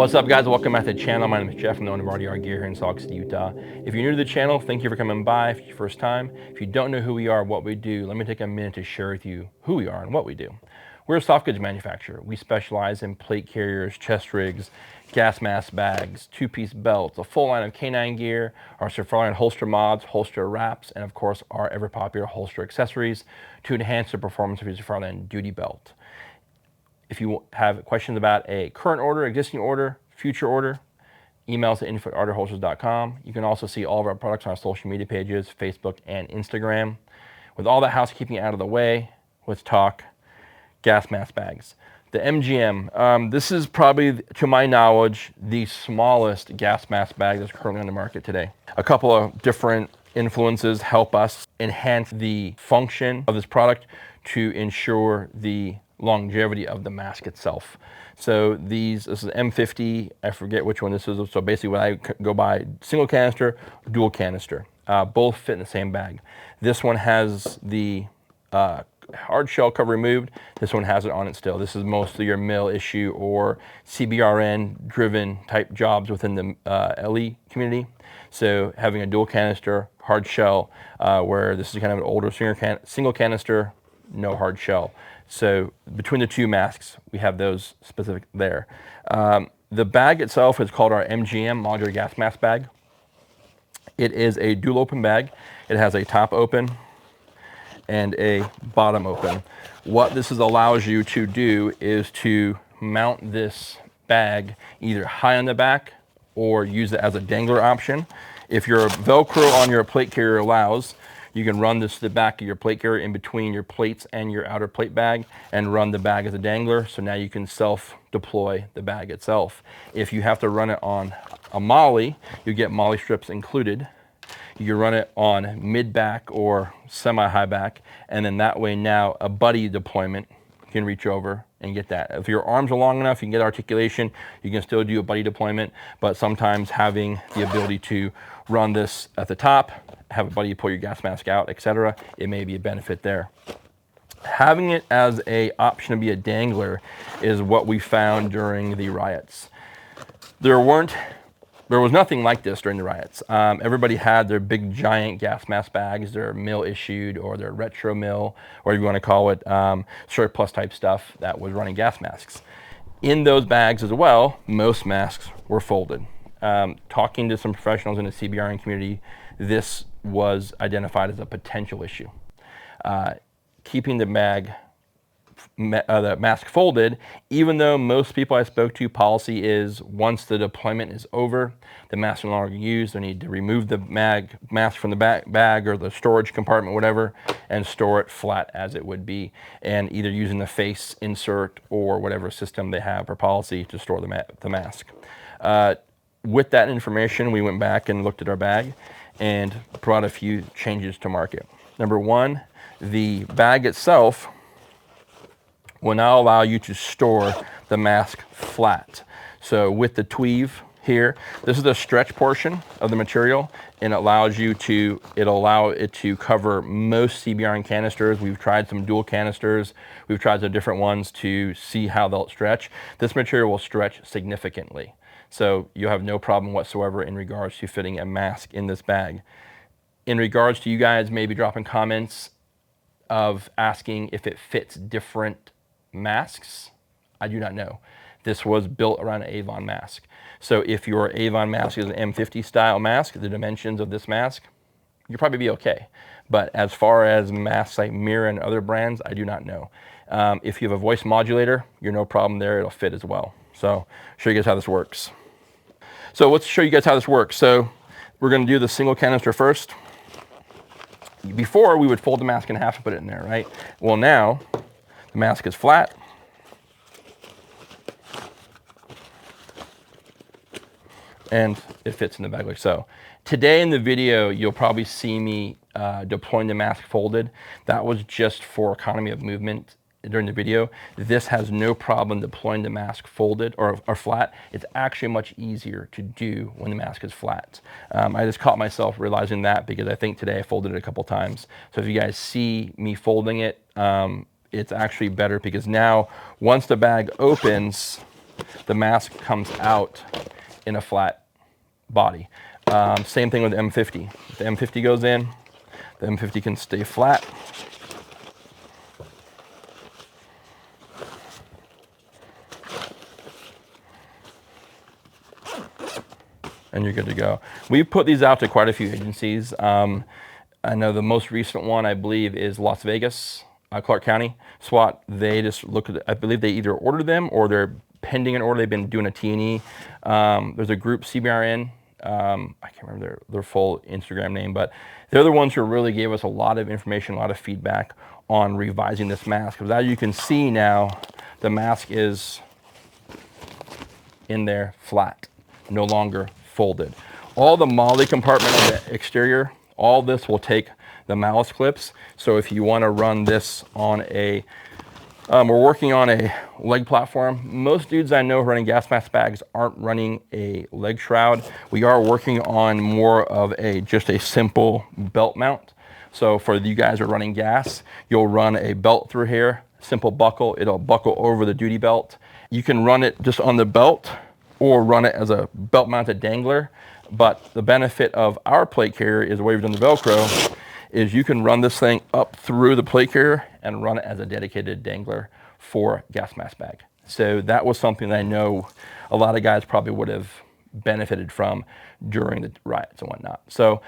What's up, guys? Welcome back to the channel. My name is Jeff. I'm the owner of RDR Gear here in Salt Lake City, Utah. If you're new to the channel, thank you for coming by. If it's your first time, if you don't know who we are, what we do, let me take a minute to share with you who we are and what we do. We're a soft goods manufacturer. We specialize in plate carriers, chest rigs, gas mask bags, two-piece belts, a full line of canine gear, our Surfline holster mods, holster wraps, and of course our ever popular holster accessories to enhance the performance of your Surfline duty belt. If you have questions about a current order, existing order, future order, email us at info@rderholsters.com. You can also see all of our products on our social media pages, Facebook and Instagram. With all that housekeeping out of the way, let's talk gas mask bags. The MGM, this is probably, to my knowledge, the smallest gas mask bag that's currently on the market today. A couple of different influences help us enhance the function of this product to ensure the longevity of the mask itself. So this is M50, I forget which one this is. So basically when I go by single canister, dual canister, both fit in the same bag. This one has the hard shell cover removed. This one has it on it still. This is mostly your mill issue or CBRN driven type jobs within the LE community. So having a dual canister, hard shell, where this is kind of an older single canister, no hard shell. So between the two masks, we have those specific there. The bag itself is called our MGM Modular Gas Mask Bag. It is a dual open bag. It has a top open and a bottom open. What this allows you to do is to mount this bag either high on the back or use it as a dangler option. If your Velcro on your plate carrier allows, you can run this to the back of your plate carrier in between your plates and your outer plate bag and run the bag as a dangler. So now you can self-deploy the bag itself. If you have to run it on a molly, you get molly strips included. You can run it on mid-back or semi-high back, and then that way now a buddy deployment, you can reach over and get that. If your arms are long enough, you can get articulation, you can still do a buddy deployment, but sometimes having the ability to run this at the top, have a buddy pull your gas mask out, etc., it may be a benefit there. Having it as an option to be a dangler is what we found during the riots. There was nothing like this during the riots. Everybody had their big giant gas mask bags, their mill issued or their retro mill, or you want to call it surplus type stuff that was running gas masks. In those bags as well, most masks were folded. Talking to some professionals in the CBRN community, this was identified as a potential issue. Keeping the mask folded, even though most people I spoke to, policy is once the deployment is over, the mask is no longer used, they need to remove the mask from the bag or the storage compartment, whatever, and store it flat as it would be, and either using the face insert or whatever system they have or policy to store the mask. With that information, we went back and looked at our bag and brought a few changes to market. Number one, the bag itself will now allow you to store the mask flat. So with the tweave here, this is the stretch portion of the material, and it allows you to, allow it to cover most CBRN canisters. We've tried some dual canisters. We've tried some different ones to see how they'll stretch. This material will stretch significantly. So you'll have no problem whatsoever in regards to fitting a mask in this bag. In regards to you guys maybe dropping comments of asking if it fits different masks, I do not know. This was built around an Avon mask. So if your Avon mask is an M50 style mask, the dimensions of this mask, you'll probably be okay. But as far as masks like Mira and other brands, I do not know. If you have a voice modulator, you're no problem there, it'll fit as well. So show you guys how this works. So let's show you guys how this works. So we're gonna do the single canister first. Before, we would fold the mask in half and put it in there, right? Well, now the mask is flat. And it fits in the bag like so. Today in the video, you'll probably see me deploying the mask folded. That was just for economy of movement during the video. This has no problem deploying the mask folded or flat. It's actually much easier to do when the mask is flat. I just caught myself realizing that because I think today I folded it a couple times. So if you guys see me folding it, it's actually better because now once the bag opens, the mask comes out in a flat body. Same thing with the M50. If the M50 goes in, the M50 can stay flat. And you're good to go. We've put these out to quite a few agencies. I know the most recent one, I believe, is Las Vegas, Clark County SWAT. They just look at, I believe they either ordered them or they're pending an order. They've been doing a T&E. There's a group, CBRN. I can't remember their full Instagram name, but they're the ones who really gave us a lot of information, a lot of feedback on revising this mask. Because as you can see now, the mask is in there flat, no longer folded. All the MOLLE compartment on the exterior, all this will take the malice clips. So if you want to run this on a, we're working on a leg platform. Most dudes I know running gas mask bags aren't running a leg shroud. We are working on more of just a simple belt mount. So for you guys who are running gas, you'll run a belt through here, simple buckle. It'll buckle over the duty belt. You can run it just on the belt or run it as a belt mounted dangler. But the benefit of our plate carrier is the way we've done the Velcro is you can run this thing up through the plate carrier and run it as a dedicated dangler for gas mask bag. So that was something that I know a lot of guys probably would have benefited from during the riots and whatnot. So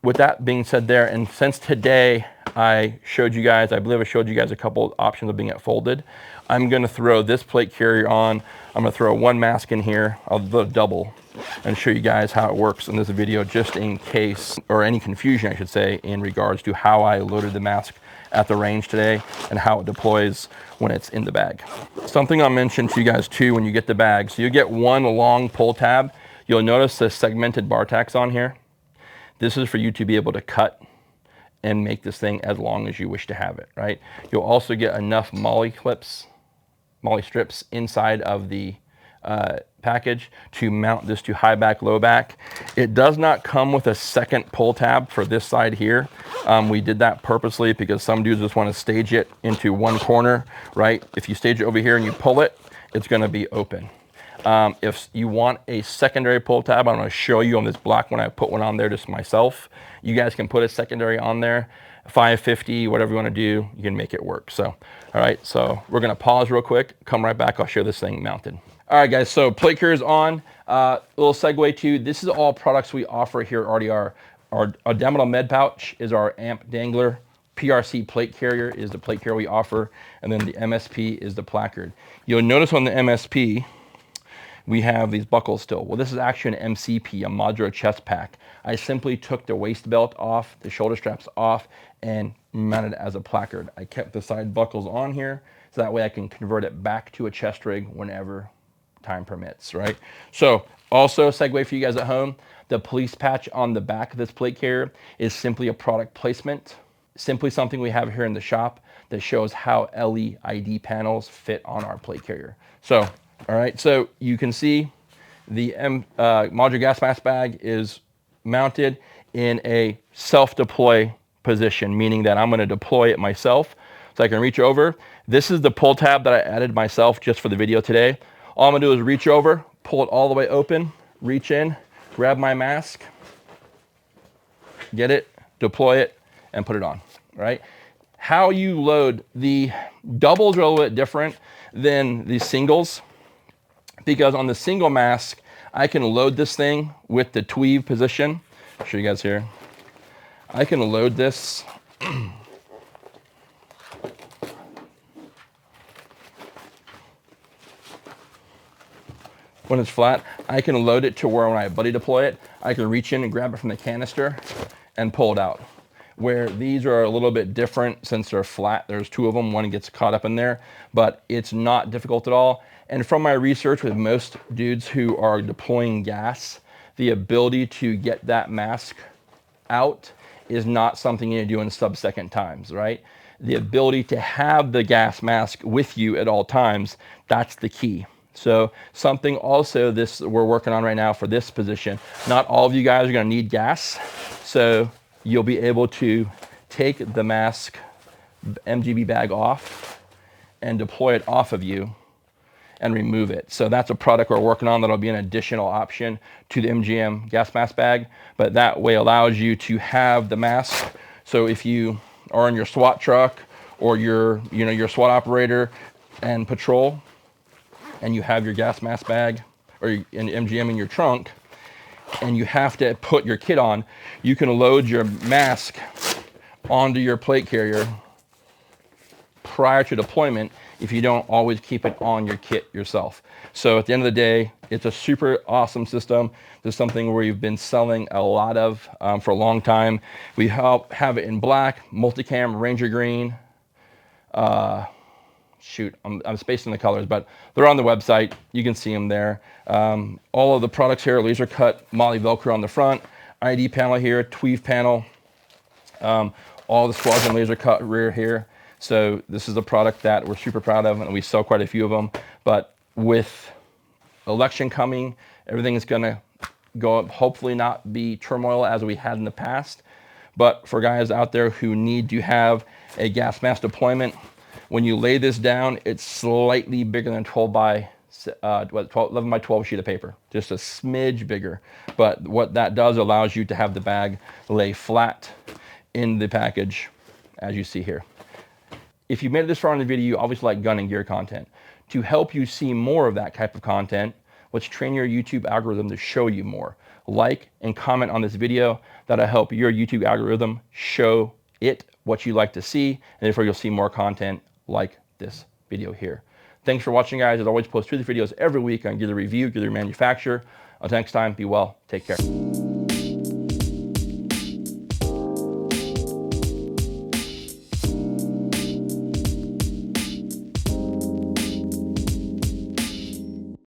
with that being said there, and since today I showed you guys, I believe I showed you guys a couple options of being it folded, I'm gonna throw this plate carrier on. I'm gonna throw one mask in here, I'll do a double, and show you guys how it works in this video, just in case, or any confusion I should say, in regards to how I loaded the mask at the range today and how it deploys when it's in the bag. Something I'll mention to you guys too when you get the bag, so you get one long pull tab. You'll notice the segmented bar tacks on here. This is for you to be able to cut and make this thing as long as you wish to have it, right? You'll also get enough MOLLE clips, MOLLE strips inside of the package to mount this to high back, low back. It does not come with a second pull tab for this side here. We did that purposely because some dudes just want to stage it into one corner, right? If you stage it over here and you pull it, it's going to be open. If you want a secondary pull tab, I'm going to show you on this black one. I put one on there just myself. You guys can put a secondary on there, 550, whatever you want to do, you can make it work. So, all right, so we're going to pause real quick, come right back. I'll show this thing mounted. All right, guys, so plate carrier is on. Little segue to, this is all products we offer here at RDR. Our Downmetal Med Pouch is our amp dangler. PRC plate carrier is the plate carrier we offer. And then the MSP is the placard. You'll notice on the MSP, we have these buckles still. Well, this is actually an MCP, a modular chest pack. I simply took the waist belt off, the shoulder straps off, and mounted it as a placard. I kept the side buckles on here, so that way I can convert it back to a chest rig whenever time permits, right? So also segue for you guys at home, the police patch on the back of this plate carrier is simply a product placement, simply something we have here in the shop that shows how LED panels fit on our plate carrier. So, all right, so you can see the modular gas mask bag is mounted in a self-deploy position, meaning that I'm going to deploy it myself. So I can reach over. This is the pull tab that I added myself just for the video today. All I'm going to do is reach over, pull it all the way open, reach in, grab my mask, get it, deploy it, and put it on, right? How you load, the doubles are a little bit different than the singles, because on the single mask, I can load this thing with the tweave position. I'll show you guys here. I can load this. When it's flat, I can load it to where when I buddy deploy it, I can reach in and grab it from the canister and pull it out. Where these are a little bit different since they're flat. There's two of them, one gets caught up in there, but it's not difficult at all. And from my research with most dudes who are deploying gas, the ability to get that mask out is not something you do in sub-second times, right? The ability to have the gas mask with you at all times, that's the key. So something also this we're working on right now for this position, not all of you guys are gonna need gas. So you'll be able to take the mask MGB bag off and deploy it off of you and remove it. So that's a product we're working on that'll be an additional option to the MGM gas mask bag, but that way allows you to have the mask. So if you are in your SWAT truck or your SWAT operator and patrol, and you have your gas mask bag or an MGM in your trunk, and you have to put your kit on, you can load your mask onto your plate carrier prior to deployment if you don't always keep it on your kit yourself. So at the end of the day, it's a super awesome system. This is something we've been selling a lot of for a long time. We have it in black, multicam, Ranger green. Shoot, I'm spacing the colors, but they're on the website. You can see them there. All of the products here, laser cut, Moly Velcro on the front, ID panel here, Tweave panel, all the squadron laser cut rear here. So this is a product that we're super proud of, and we sell quite a few of them. But with election coming, everything is going to go up, hopefully not be turmoil as we had in the past. But for guys out there who need to have a gas mask deployment, when you lay this down, it's slightly bigger than 11 by 12 sheet of paper, just a smidge bigger. But what that does allows you to have the bag lay flat in the package, as you see here. If you made it this far in the video, you obviously like gun and gear content. To help you see more of that type of content, let's train your YouTube algorithm to show you more. Like and comment on this video. That'll help your YouTube algorithm show it what you like to see, and therefore you'll see more content like this video here. Thanks for watching, guys. As always, post 2 videos every week on Gear Review, Gear Manufacturer. Until next time, be well, take care.